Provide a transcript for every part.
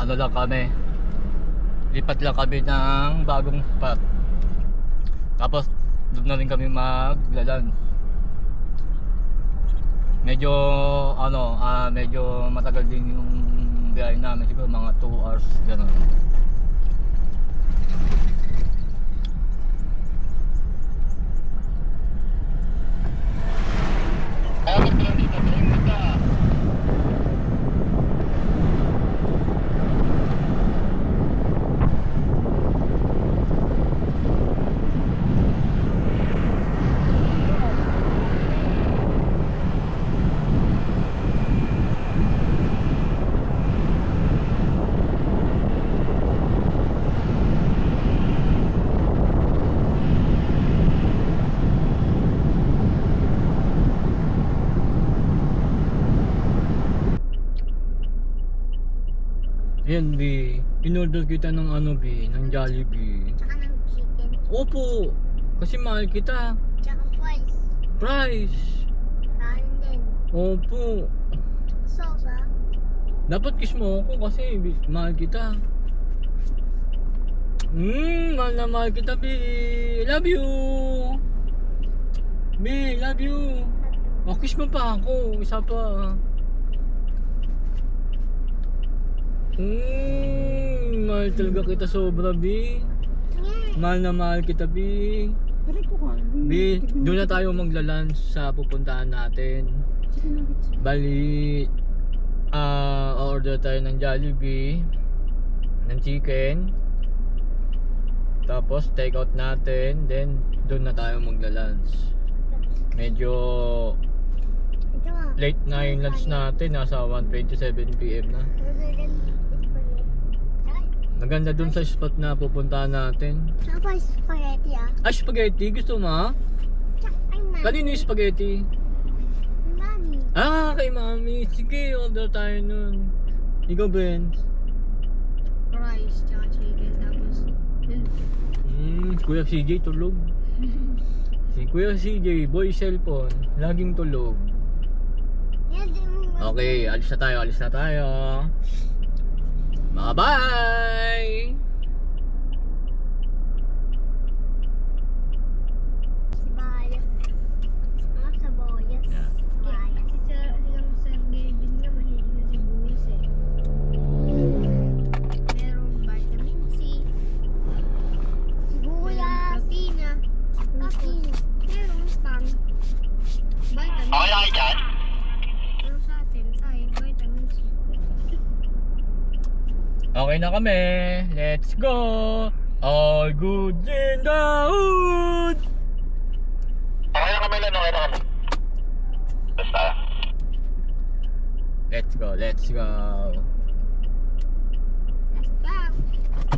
ano lang kami, lipat lang kami ng bagong spot. Tapos doon na rin kami maglalunch. Medyo ano, medyo matagal din yung biyahe namin, siguro mga 2 hours gano'n. Ayan, B. In-order kita ng ano, B, ng Jollibee. Tsaka ng chicken. Opo, kasi mahal kita. Tsaka fries. Price. Kain din. Opo. Sauce ah. Dapat kiss mo ako kasi mahal kita. Mahal na mahal kita, B. Love you. B, love you. O, kiss mo pa ako. Isa pa. Mahal talaga kita sobra, B. Mahal na mahal kita, B. B, doon na tayo magla-lunch sa pupuntahan natin. Bali, order tayo ng Jollibee, ng chicken. Tapos take out natin, then doon na tayo magla-lunch. Medyo late na yung lunch natin, nasa 1:27 PM na. Maganda dun sa spot na pupuntahan natin. Tsaka spaghetti ah. Ah, spaghetti, gusto mo? Kanino yung spaghetti? Mami. Ah, kay mami. Sige, order tayo nun. Ikaw, Ben? Fries, tsaka chicken, tapos Kuya CJ tulog. Si Kuya CJ, boy cellphone, laging tulog. Okay, alis na tayo, alis na tayo. Mga bye! Sibuyas. Mga saboyas. Yeah. Sibuyas. Sigang Sir Gavin nga mahilig na sibuyas eh. Merong vitamin C. Sibuyas. Protina. Merong pang. Vitamin C. Okay lang dyan? Pero sa atin ay vitamin C. Okay na kami. Let's go! All good in the hood! Okay lang kami lang, okay lang kami. Basta. Let's go, let's go. Let's go.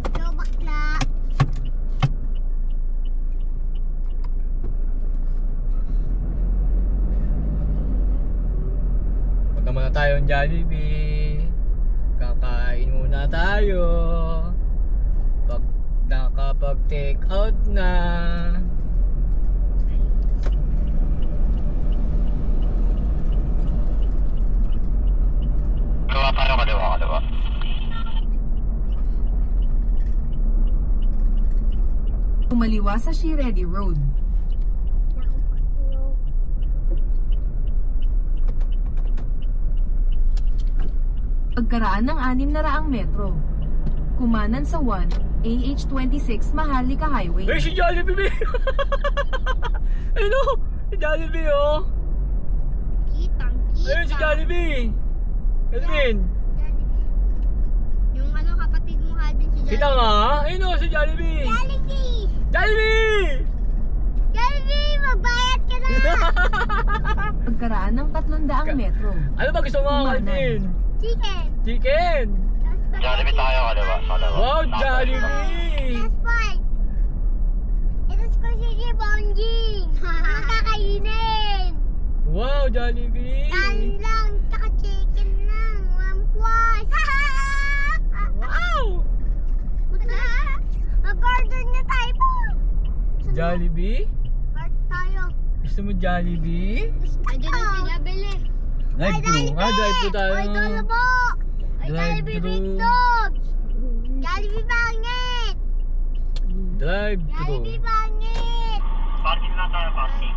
Go bakla. Punta muna tayong Jollibee. Kakain muna tayo. Pag nakapag-take out na. Kaliwa tayo, kaliwa, kaliwa. Umaliwa sa Shiredi Road. Pagkaraan ng 600 metro. Kumanan sa 1, AH26 Maharlika Highway. Hey, si Jollibee! Ano? Si Jollibee, oh! Kitang kita. Ayun, si Jollibee! Calvin! Yung ano kapatid mo Calvin si Kita Jollibee. nga! Ayun, oh, si Jollibee! Jollibee! Jollibee! Jollibee! Magbayad ka na! Pagkaraan ng 300 metro. Ano ba gusto mo, Kumanan. Calvin? Chicken! Chicken! Jollibee tayo, kaliwa, kaliwa. Wow, Jollibee! Yes, boy! Ito si Kuya Bonjing! Magkakainin! Wow, Jollibee! Kain lang, tsaka chicken lang. One plus! Wow! Mag-order na tayo po! Jollibee? Order tayo. Gusto mo Jollibee? Andiyan na sila, Bele. Drive-thru. Drive-thru tayo. Ay, dala po! Jollibee Drive-thru. Bigdog! Jollibee pangit! Drive-thru. Jollibee pangit! Parking lang tayo, parking.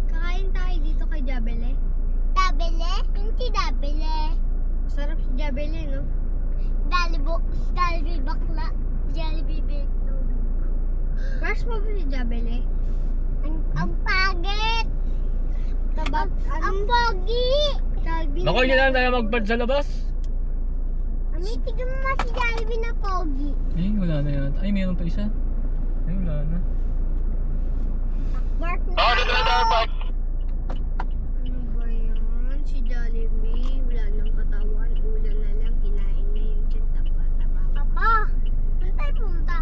Kakain tayo dito kay Jabele. Jabele? Hindi Jabele. Sarap si Jabele, no? Jollibee bakla. Jollibee Bigdog. Where's mo ba si Jabele? Ang pagit! Ang pogi! Baka hindi lang tayo magpad sa labas. Tignan mo nga si Jollibee na pogi. Ay, wala na yan. Ay, meron pa isa. Ay, wala na. Mark na. Oo, dito na tayo, park. Ano ba yan? Si Jollibee, wala nang katawan. Ulo na lang, kinain na yung tapa-tapa. Papa, saan tayo pumunta?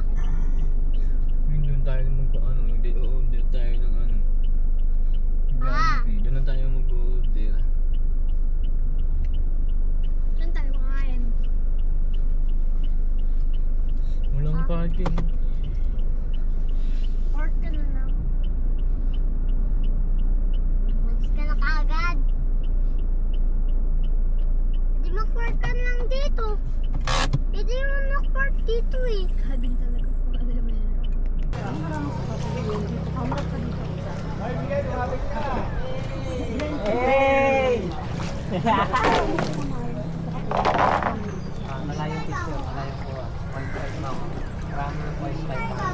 Yun, doon tayo mag-ano. Hindi, oo, doon tayo ng ano. Ah. Jollibee. Doon na tayo mag-order. Saan tayo kakain? Walang parking. Order ka na lang. Malis ka na kaagad. Di mag-park ka lang dito. Hindi mo mag-park dito eh. Kabing talaga po. Alam mo yan. Malayong picture, malayong po. 1.5 na ako. Marami ng voice live pa.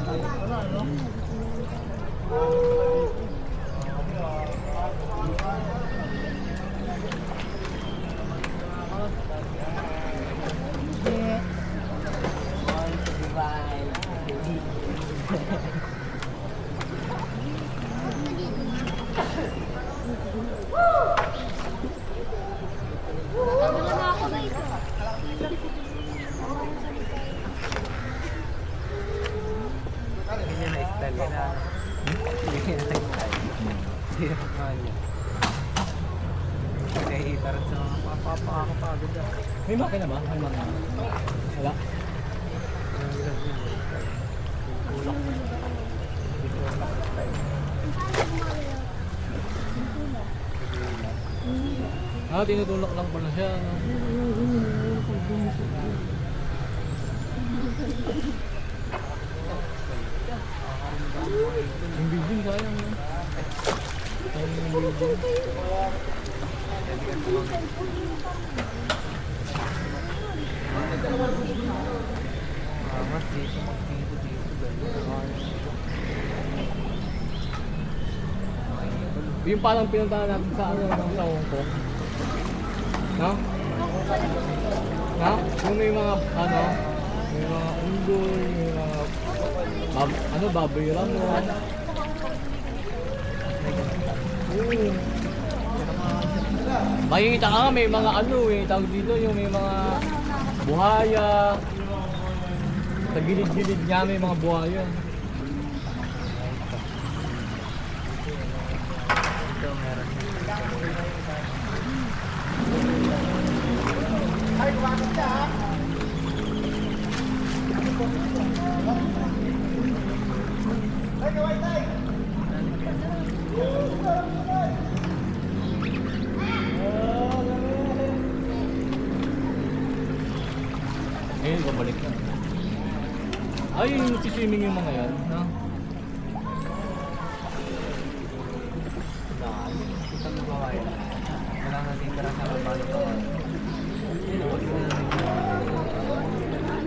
Hindi na style na. Hindi na style. Hindi na naman yun. Nakahitarap sa mga papakakapagod ah. May makina ba? May makina. Wala. Ah, tinutulak lang pala siya. No? Yung building sayang. No? Sayang yung building. Mas dito Yung parang pinuntahan natin sa ano, sa Hong Kong. No? No? Yung may mga ano, may mga unggoy, may mga baboy ramo. Makikita ka nga may mga ano eh, tawag dito yung may mga buhaya. Sa gilid-gilid niya may mga buhaya. Ito meron. Ngayon, babalik na. Ay, yung swimming yung mga yan, no? Dami. Kita mo ba kayo? Wala natin tira sa mabalo pa.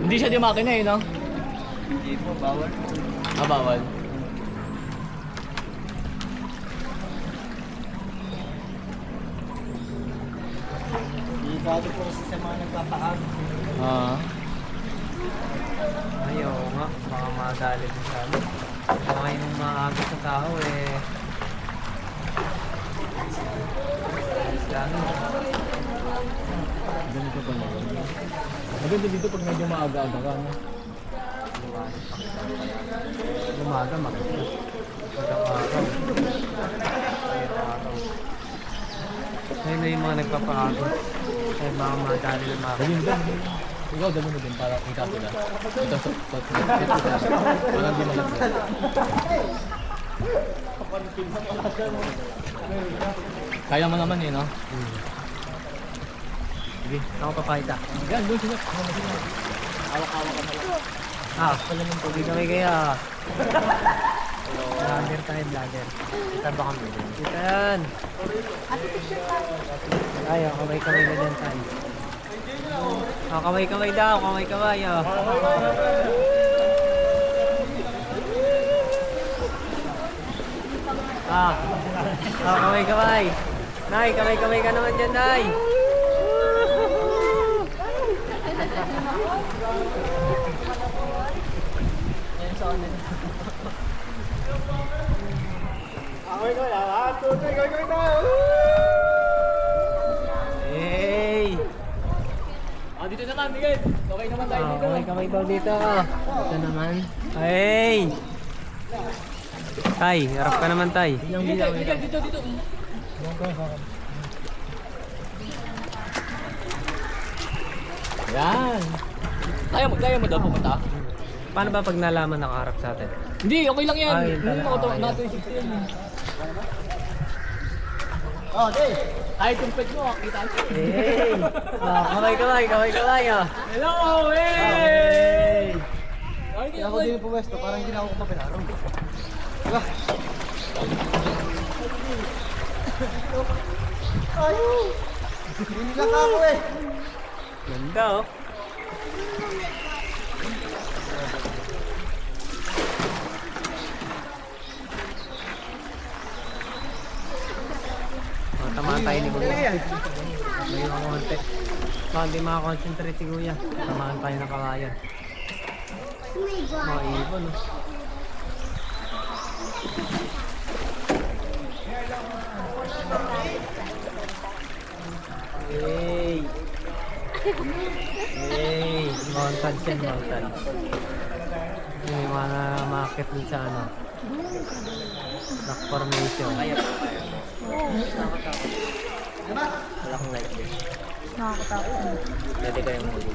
Hindi siya di makina eh, no? Hindi po, bawal. Ah, bawal. Delikado po sa mga nagpapaag. Ah. Ayaw nga, baka madali din sa amin. Baka yung maaga sa tao eh. Gano'n. Ganito pa naman. Maganda dito pag medyo maaga-aga ka, no? Umaga, makita. Magandang araw. Magandang araw. Ngayon na yung mga nagpapaagos. Ay, baka madali na mga Ganyan din. Ikaw, dami mo din para kita sila. Ito sa parang di malagyan. Kaya mo naman eh, no? Sige, ako papakita. Yan, doon sila. Hawak-hawak ka na lang. Ah, hindi kami kaya. Vlogger tayo, vlogger. Kita ba kami dyan? Kita yan. Ay, kamay-kamay na dyan tayo. Oh, kamay-kamay daw, kamay-kamay. Oh. Ah, kamay-kamay. Nay, kamay-kamay ka naman dyan, Nay. Hey! Ah, dito naman, Miguel. Okay naman tayo dito. Kamay-kamay daw dito. Ito naman. Hey! Tay, harap ka naman, Tay. Miguel, dito, dito. Yan. Kaya mo daw pumunta? Paano ba pag nalaman nakaharap sa atin? Hindi, okay lang yan. Yun pala. Hindi mo Ah, ito, 360 yan. Oh, okay. Kahit yung pet mo, kita mo. Hey! Kamay-kamay, kamay-kamay. Oh. Hello, hey! Kaya ako din pumesto, parang hindi na ako kumapinarong. Diba? Ayaw! Hindi lang ako eh! Ganda, oh. Tamaan tayo ni Kuya. May mga konti. Baka hindi makakonsentrate si Kuya. Tamaan tayo ng kawayan. Oh my God. Mga ibon, oh. Hey! Hey! Mountains yan, mountains. Yung mga makakit dun sa ano. Rock formation. Kaya pa kaya. Wala kong like din. Nakakatakot. Pwede kayong muli.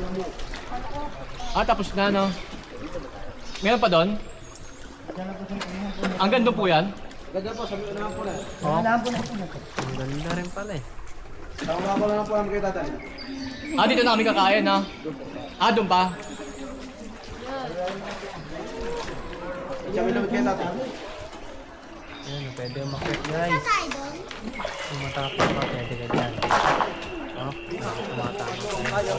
Takot na. Ah, tapos na, no? Meron pa doon? Ang ganda po yan? Ganda po, sabi ko naman po na. Oh. Naman po na. Ang ganda rin pala eh. Tawag ko naman po namin kay tatay. Ah, dito na kami kakain, ha? Ah, doon pa? Sabi naman kay tatay. Ayan, pwede umakit guys. Tayo doon. Kung matapos pa, pwede ka dyan. Oh, tumatapos tayo.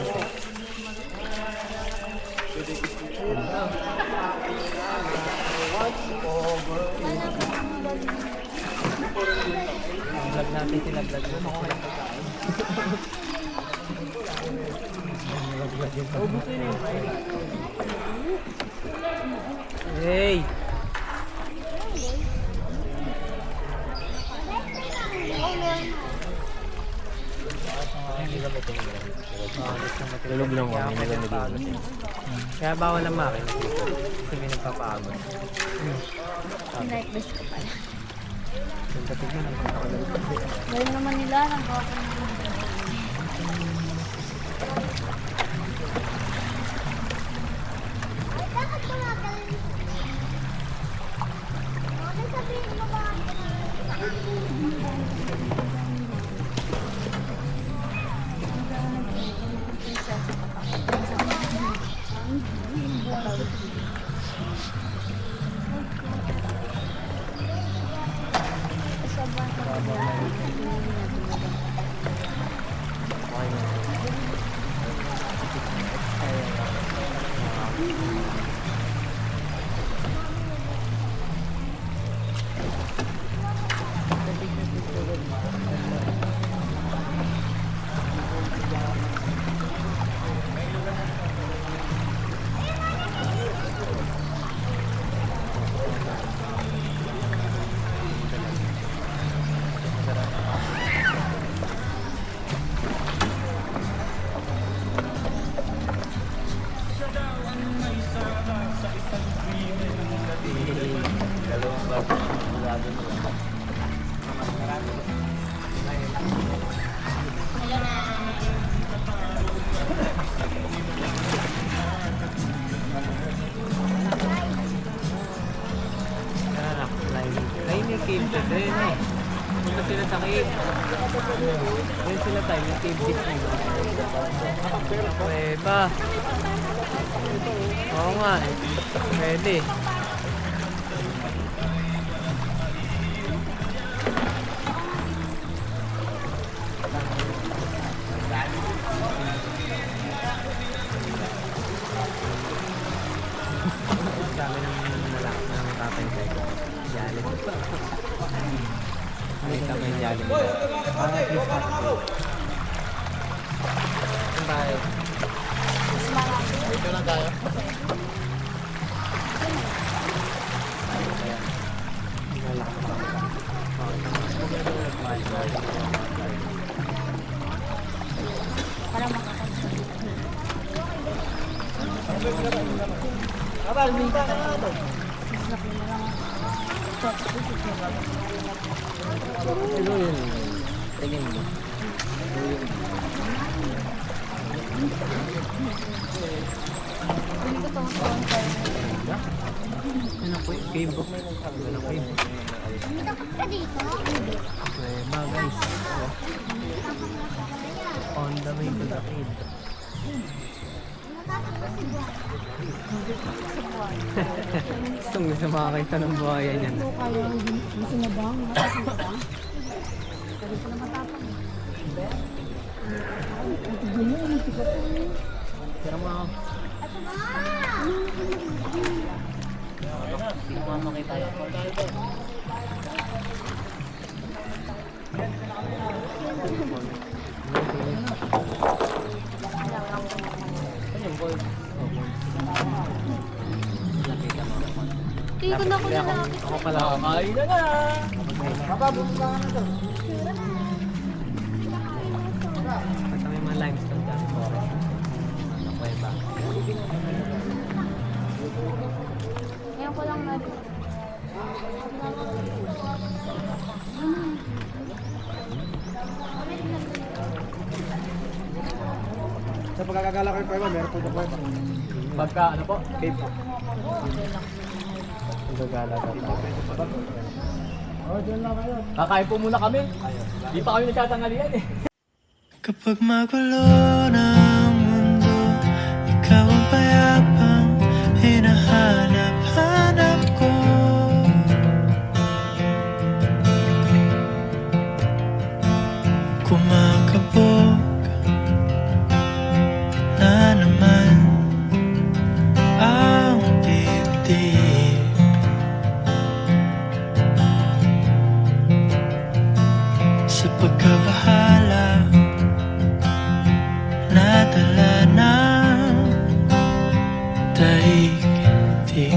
Vlog natin sila, vlog mo. Hey! Tulog lang kami, hindi kami dito. Kaya bawal ang makina dito. Kasi may nagpapagod. Night bus ko pala. Ganda tignan ang pagkakalit. Gawin naman nila ng kakang. Ay, bakit gumagaling? Bakit sabihin mo ba? Ayun eh. Punta sila sa cave. Ayun sila tayo, yung cave dip na yun. Pweba. Oo nga eh. Pwede. Sabi ng tatay ko. Yalit. May kamay yalit. Parang Christmas tree. Ang bahay. Dito lang tayo. Abal, minta ka na ito. Ano yun? Tingin mo. Ano po yung cave? Ano cave? Ka dito? Pweba guys. On the way to the cave. Gustong gusto makakita ng buhayan yan. Pero mo ako. Hindi ko makakita yun. Hindi ko na ako lalaki. Ako pala. Kain na na! Mababos ka na ito. Basta may mga limestone dyan. Ano ko iba? Ngayon ko lang na. Sa pagkakagala ko yung Pweba, meron po yung Pweba. Pagka ano po? Cave po. Gagala ka pa. Oh, dyan lang kayo. Kakain po muna kami. Di pa kami nagtatangalian eh. Kapag magulo ng mundo, ikaw ang payapang hinahanap-hanap ko. Kumakabog na naman ang dibdib. Sa pagkabahala, nadala ng daigdig.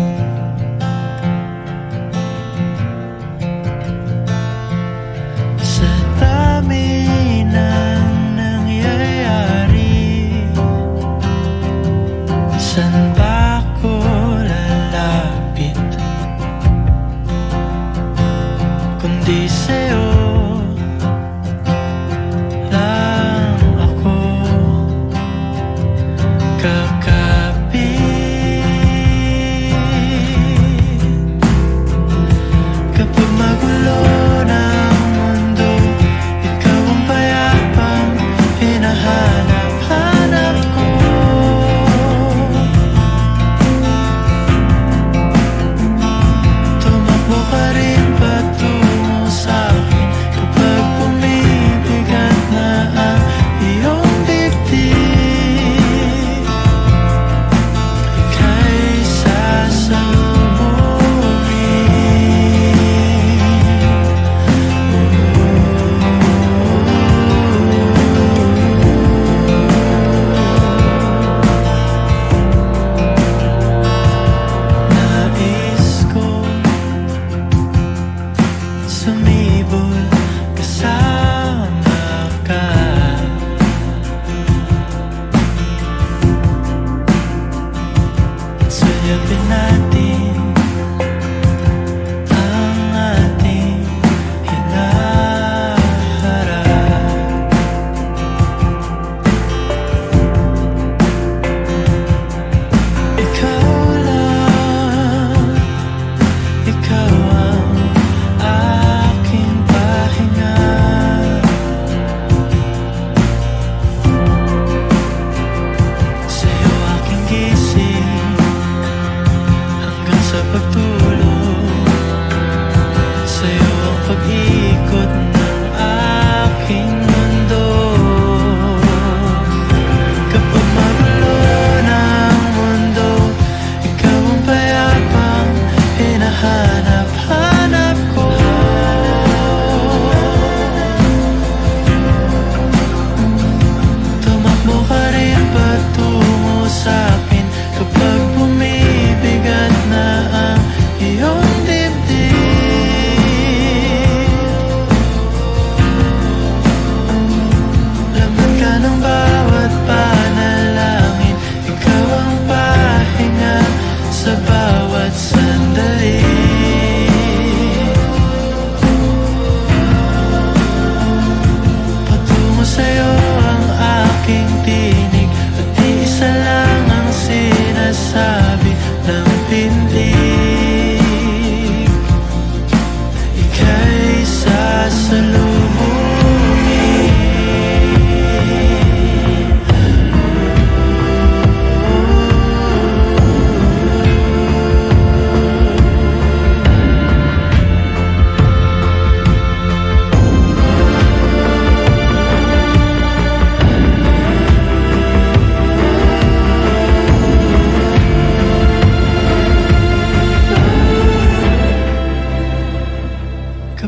Sa dami ng nangyayari, saan ba ako lalapit? Kundi sa'yo lang ako kakapit. Kapag magulo ng mundo, ikaw ang payapang hinahanap-hanap ko. Tumakbo ka rin patungo sa'kin kapag bumibigat na ang iyong dibdib. Ika'y sasalubungin. Nais ko sumibol kasama ka. At sulyapin natin ang ating hinaharap. Ikaw lang, ikaw ang aking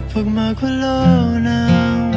Kapag magulo ng